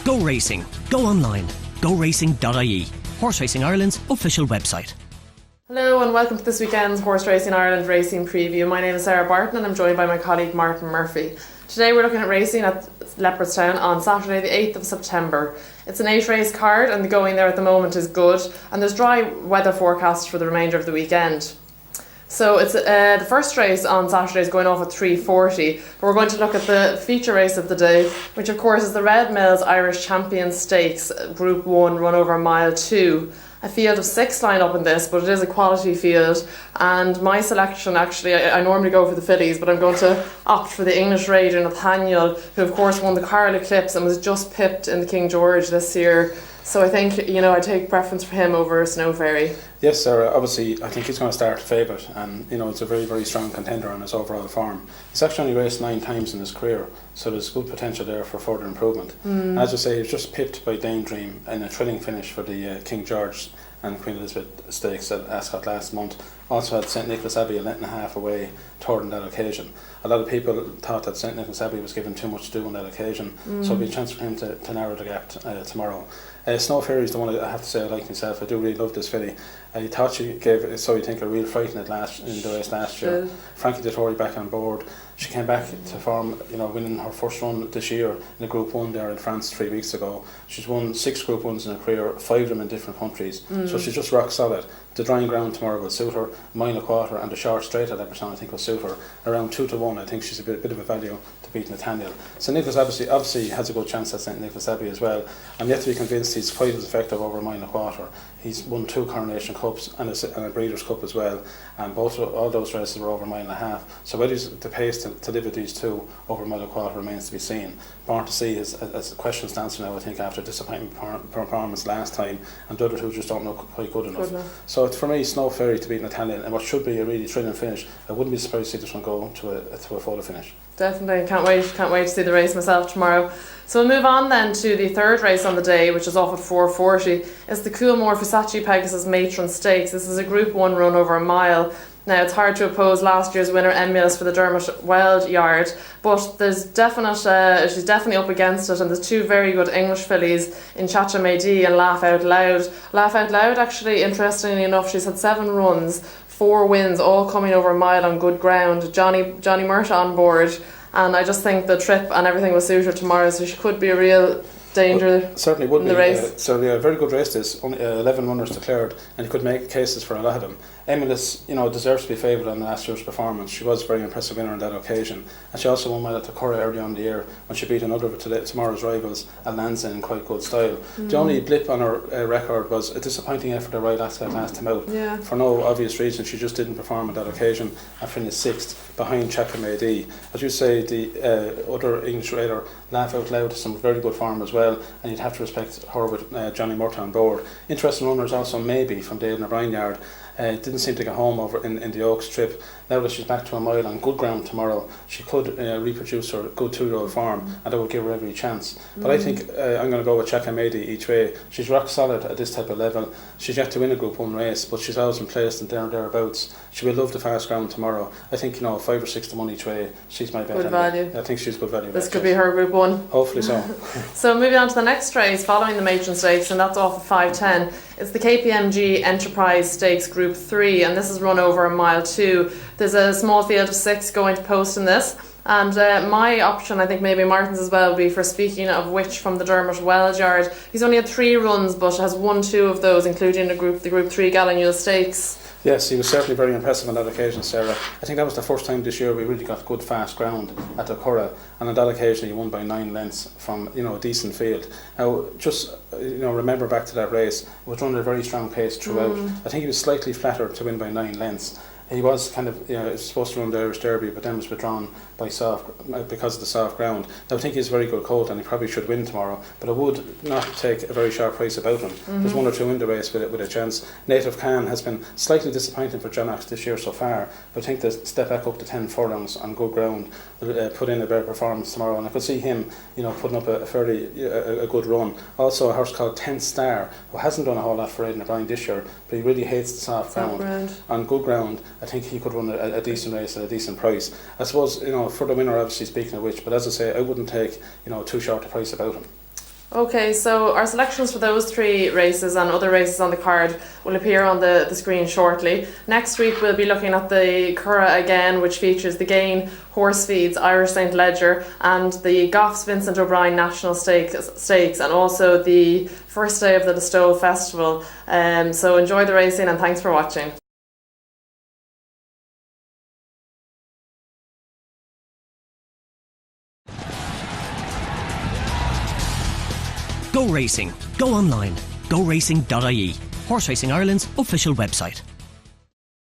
Go racing. Go online. GoRacing.ie. Horse Racing Ireland's official website. Hello and welcome to this weekend's Horse Racing Ireland racing preview. My name is Sarah Barton and I'm joined by my colleague Martin Murphy. Today we're looking at racing at Leopardstown on Saturday the 8th of September. It's an 8-race card and the going there at the moment is good, and there's dry weather forecast for the remainder of the weekend. So it's the first race on Saturday is going off at 3:40, but we're going to look at the feature race of the day, which of course is the Red Mills Irish Champion Stakes Group 1 run over mile 2. A field of 6 line up in this, but it is a quality field, and my selection actually, I normally go for the fillies, but I'm going to opt for the English Raider Nathaniel, who of course won the Carl Eclipse and was just pipped in the King George this year. So I think, I take preference for him over Snow Fairy. Yes, Sarah, obviously I think he's going to start favourite, and it's a very, very strong contender on his overall form. He's actually only raced 9 times in his career, so there's good potential there for further improvement. As I say, he was just pipped by Daydream in a thrilling finish for the King George and Queen Elizabeth Stakes at Ascot last month. Also had St Nicholas Abbey a length and a half away third on that occasion. A lot of people thought that St Nicholas Abbey was given too much to do on that occasion, so it'll be a chance for him to narrow the gap tomorrow. Snow Fairy is the one I have to say I like myself. I do really love this filly. I thought she gave, so you think, a real fright in the race last year. Frankie Dettori back on board. She came back to form, winning her first run this year in a Group 1 there in France 3 weeks ago. She's won 6 Group 1s in her career, 5 of them in different countries. So she's just rock solid. The drying ground tomorrow will suit her. Mile a quarter and the short straight at Leopardstown I think will suit her. Around 2 to 1, I think she's a bit of a value to beat Nathaniel. St Nicholas obviously has a good chance at St Nicholas Abbey as well. I'm yet to be convinced he's quite as effective over a mile and a quarter. He's won 2 Coronation Cups and a Breeders' Cup as well, and all those races were over a mile and a half. So whether he's the pace to live with these two over a mile and a quarter remains to be seen. Born to See is a question to answer now, I think, after disappointing performance last time, and the other two just don't look quite good enough. So for me, Snow Fairy to beat Nathaniel, and what should be a really thrilling finish. I wouldn't be surprised to see this one go to a photo finish. Definitely, can't wait to see the race myself tomorrow. So we'll move on then to the third race on the day, which is off at 4:40. It's the Coolmore Versace Pegasus Matron Stakes. This is a Group 1 run over a mile. Now, it's hard to oppose last year's winner Emulous for the Dermot Wild Yard, but she's definitely up against it, and there's 2 very good English fillies in Chacha Mehdi and Laugh Out Loud. Laugh Out Loud, actually, interestingly enough, she's had 7 runs, 4 wins, all coming over a mile on good ground. Johnny Murta on board, and I just think the trip and everything will suit her tomorrow, so she could be a real danger. Certainly would in be the race. So yeah, a very good race this. Only 11 runners declared, and you could make cases for a lot of them. Emulous, deserves to be favoured on last year's performance. She was a very impressive winner on that occasion, and she also won mile at Takura early on in the year when she beat another of tomorrow's rivals, Almanza, in quite good style. The only blip on her record was a disappointing effort at Royal Ascot last time out. For no obvious reason, she just didn't perform on that occasion and finished 6th behind Chacha Mehdi. As you say, the other English raider, Laugh Out Loud, has some very good form as well, and you'd have to respect her with Johnny Murta on board. Interesting runners also Maybe from Dale O'Brien Yard. Didn't seem to get home over in the Oaks trip. Now that she's back to a mile on good ground tomorrow, she could reproduce her good 2-year-old form, and that would give her every chance. But I think I'm going to go with Chacha Mehdi each way. She's rock solid at this type of level. She's yet to win a Group 1 race, but she's always been placed in thereabouts. She will love the fast ground tomorrow. I think 5 or 6 to 1 each way. She's my bet. Good value. I think she's good value. This could be her Group 1. Hopefully so. So moving on to the next race following the Matron Stakes, and that's off at 5:10. It's the KPMG Enterprise Stakes Group 3, and this is run over a mile 2. There's a small field of 6 going to post in this, and my option, I think maybe Martin's as well, would be for Speaking of Which from the Dermot Wild Yard. He's only had 3 runs, but has won 2 of those, including the Group 3 Gallinule Stakes. Yes, he was certainly very impressive on that occasion, Sarah. I think that was the first time this year we really got good fast ground at the Curragh, and on that occasion he won by 9 lengths from a decent field. Now, just remember back to that race, it was run at a very strong pace throughout. I think he was slightly flattered to win by 9 lengths. He was kind of supposed to run the Irish Derby, but then was withdrawn because of the soft ground. Now, I think he's a very good colt, and he probably should win tomorrow, but I would not take a very sharp price about him. There's 1 or 2 in the race with a chance. Native Khan has been slightly disappointing for John Ox this year so far, but I think the step back up to 10 furlongs on good ground will put in a better performance tomorrow, and I could see him putting up a fairly good run. Also, a horse called 10th Star, who hasn't done a whole lot for Aidan O'Brien this year, but he really hates the soft ground. On good ground, I think he could run a decent race at a decent price. I suppose, for the winner, obviously, Speaking of Which, but as I say, I wouldn't take, too short a price about him. Okay, so our selections for those 3 races and other races on the card will appear on the screen shortly. Next week we'll be looking at the Curragh again, which features the Gain Horse Feeds Irish St Leger and the Goffs Vincent O'Brien National Stakes, and also the first day of the Stowe Festival. So enjoy the racing and thanks for watching. Go racing. Go online. GoRacing.ie. Horse Racing Ireland's official website.